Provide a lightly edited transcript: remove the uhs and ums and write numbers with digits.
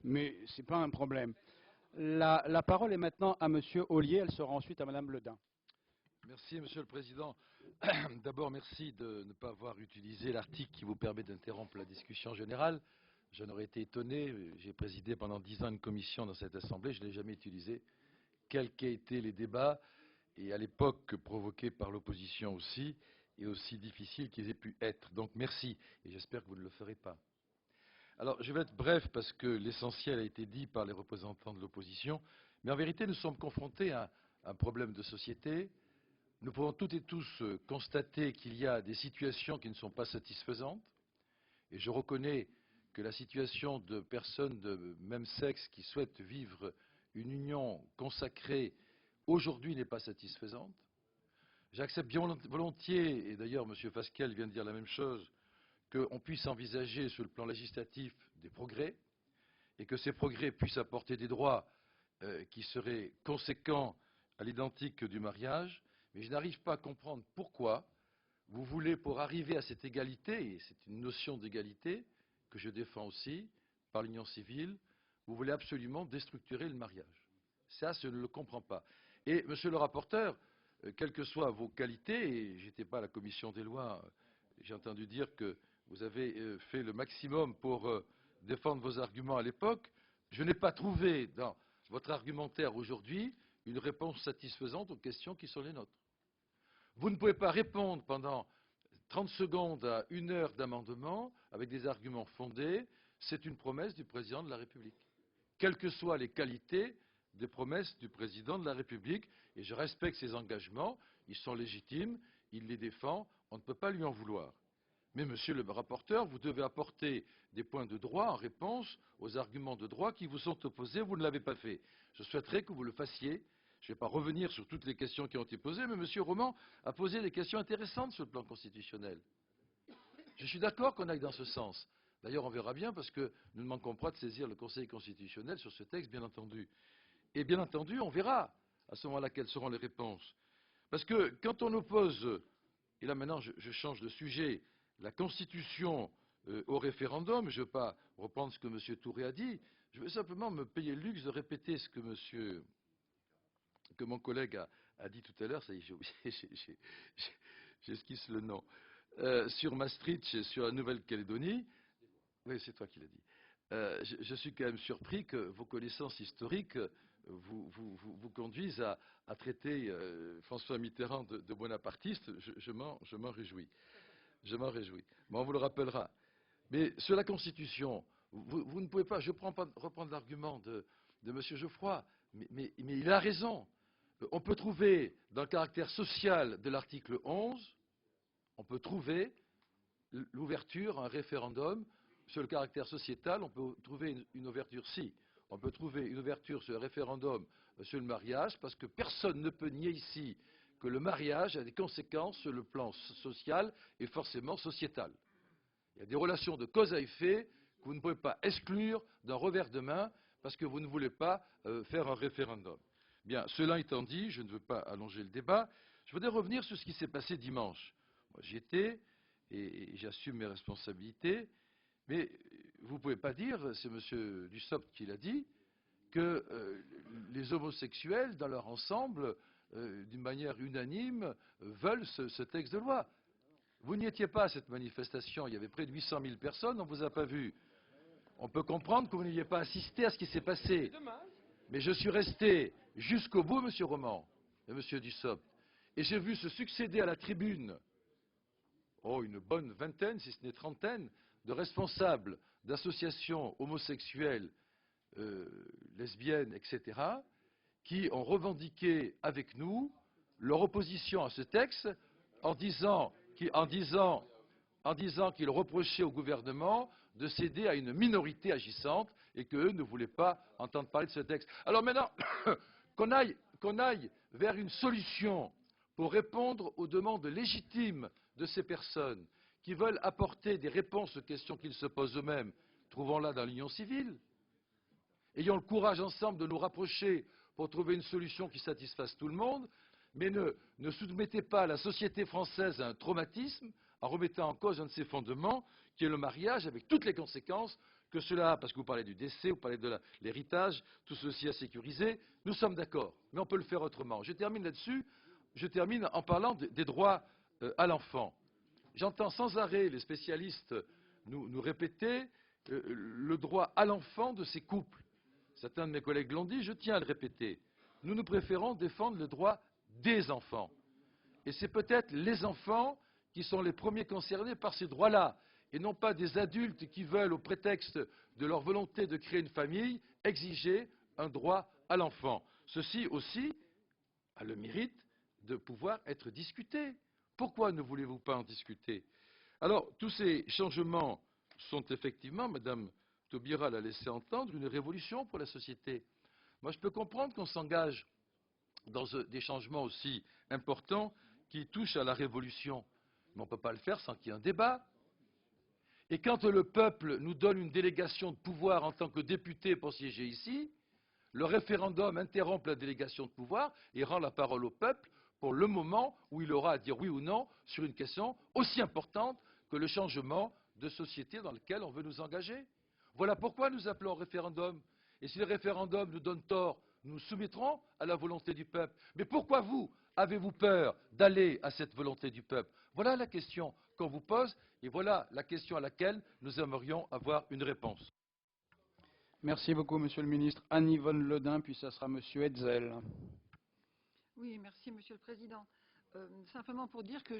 mais ce n'est pas un problème. La parole est maintenant à Monsieur Ollier, elle sera ensuite à Madame Ledin. Merci, Monsieur le Président. D'abord, merci de ne pas avoir utilisé l'article qui vous permet d'interrompre la discussion générale. J'en aurais été étonné. J'ai présidé pendant 10 ans une commission dans cette Assemblée. Je ne l'ai jamais utilisé, quels qu'aient été les débats, et à l'époque provoqués par l'opposition aussi, et aussi difficiles qu'ils aient pu être. Donc, merci, et j'espère que vous ne le ferez pas. Alors, je vais être bref parce que l'essentiel a été dit par les représentants de l'opposition. Mais en vérité, nous sommes confrontés à un problème de société. Nous pouvons toutes et tous constater qu'il y a des situations qui ne sont pas satisfaisantes. Et je reconnais que la situation de personnes de même sexe qui souhaitent vivre une union consacrée aujourd'hui n'est pas satisfaisante. J'accepte bien volontiers, et d'ailleurs M. Fasquelle vient de dire la même chose, qu'on puisse envisager sur le plan législatif des progrès et que ces progrès puissent apporter des droits qui seraient conséquents à l'identique du mariage. Mais je n'arrive pas à comprendre pourquoi vous voulez, pour arriver à cette égalité, et c'est une notion d'égalité que je défends aussi, par l'union civile, vous voulez absolument déstructurer le mariage. Ça, je ne le comprends pas. Et, monsieur le rapporteur, quelles que soient vos qualités, et je n'étais pas à la commission des lois, j'ai entendu dire que vous avez fait le maximum pour défendre vos arguments à l'époque, je n'ai pas trouvé dans votre argumentaire aujourd'hui une réponse satisfaisante aux questions qui sont les nôtres. Vous ne pouvez pas répondre pendant 30 secondes à 1 heure d'amendement avec des arguments fondés. C'est une promesse du président de la République. Quelles que soient les qualités des promesses du président de la République, et je respecte ses engagements, ils sont légitimes, il les défend, on ne peut pas lui en vouloir. Mais, monsieur le rapporteur, vous devez apporter des points de droit en réponse aux arguments de droit qui vous sont opposés, vous ne l'avez pas fait. Je souhaiterais que vous le fassiez. Je ne vais pas revenir sur toutes les questions qui ont été posées, mais M. Roman a posé des questions intéressantes sur le plan constitutionnel. Je suis d'accord qu'on aille dans ce sens. D'ailleurs, on verra bien, parce que nous ne manquons pas de saisir le Conseil constitutionnel sur ce texte, bien entendu. Et bien entendu, on verra à ce moment-là quelles seront les réponses. Parce que quand on oppose, et là maintenant je change de sujet, la Constitution au référendum, je ne veux pas reprendre ce que M. Touré a dit, je veux simplement me payer le luxe de répéter ce que mon collègue a dit tout à l'heure, ça y est, j'ai oublié, j'esquisse le nom, sur Maastricht et sur la Nouvelle-Calédonie. Oui, c'est toi qui l'as dit. Je suis quand même surpris que vos connaissances historiques vous conduisent à traiter François Mitterrand de bonapartiste. Je m'en réjouis. Je m'en réjouis. Mais on vous le rappellera. Mais sur la Constitution, vous ne pouvez pas, je reprendre l'argument de M. Geoffroy, mais il a raison. On peut trouver, dans le caractère social de l'article 11, on peut trouver l'ouverture à un référendum. Sur le caractère sociétal, on peut trouver une ouverture, si. On peut trouver une ouverture sur le référendum sur le mariage, parce que personne ne peut nier ici que le mariage a des conséquences sur le plan social et forcément sociétal. Il y a des relations de cause à effet que vous ne pouvez pas exclure d'un revers de main parce que vous ne voulez pas faire un référendum. Bien, cela étant dit, je ne veux pas allonger le débat. Je voudrais revenir sur ce qui s'est passé dimanche. Moi, j'y étais et j'assume mes responsabilités. Mais vous ne pouvez pas dire, c'est M. Dussopt qui l'a dit, que les homosexuels, dans leur ensemble, d'une manière unanime, veulent ce texte de loi. Vous n'y étiez pas à cette manifestation, il y avait près de 800 000 personnes, on ne vous a pas vu. On peut comprendre que vous n'ayez pas assisté à ce qui s'est passé. Mais je suis resté jusqu'au bout, M. Roman et M. Dussopt, et j'ai vu se succéder à la tribune une bonne vingtaine, si ce n'est trentaine, de responsables d'associations homosexuelles, lesbiennes, etc., qui ont revendiqué avec nous leur opposition à ce texte en disant qu'ils reprochaient au gouvernement de céder à une minorité agissante et qu'eux ne voulaient pas entendre parler de ce texte. Alors maintenant, qu'on aille vers une solution pour répondre aux demandes légitimes de ces personnes qui veulent apporter des réponses aux questions qu'ils se posent eux-mêmes, trouvons-la dans l'union civile. Ayons le courage ensemble de nous rapprocher pour trouver une solution qui satisfasse tout le monde, mais ne soumettez pas la société française à un traumatisme en remettant en cause un de ses fondements, qui est le mariage, avec toutes les conséquences que cela, parce que vous parlez du décès, vous parlez de l'héritage, tout ceci à sécuriser, nous sommes d'accord, mais on peut le faire autrement. Je termine là-dessus, je termine en parlant des droits à l'enfant. J'entends sans arrêt les spécialistes nous répéter le droit à l'enfant de ces couples. Certains de mes collègues l'ont dit, je tiens à le répéter. Nous préférons défendre le droit des enfants. Et c'est peut-être les enfants qui sont les premiers concernés par ces droits-là, et non pas des adultes qui veulent, au prétexte de leur volonté de créer une famille, exiger un droit à l'enfant. Ceci aussi a le mérite de pouvoir être discuté. Pourquoi ne voulez-vous pas en discuter? Alors, tous ces changements sont effectivement, Madame Taubira l'a laissé entendre, une révolution pour la société. Moi, je peux comprendre qu'on s'engage dans des changements aussi importants qui touchent à la révolution, mais on ne peut pas le faire sans qu'il y ait un débat. Et quand le peuple nous donne une délégation de pouvoir en tant que député pour siéger ici, le référendum interrompt la délégation de pouvoir et rend la parole au peuple pour le moment où il aura à dire oui ou non sur une question aussi importante que le changement de société dans lequel on veut nous engager. Voilà pourquoi nous appelons au référendum. Et si le référendum nous donne tort, nous nous soumettrons à la volonté du peuple. Mais pourquoi vous avez-vous peur d'aller à cette volonté du peuple? Voilà la question qu'on vous pose et voilà la question à laquelle nous aimerions avoir une réponse. Merci beaucoup, Monsieur le ministre. Anne-Yvonne Le Dain, puis ça sera Monsieur Hetzel. Oui, merci Monsieur le Président. Simplement pour dire que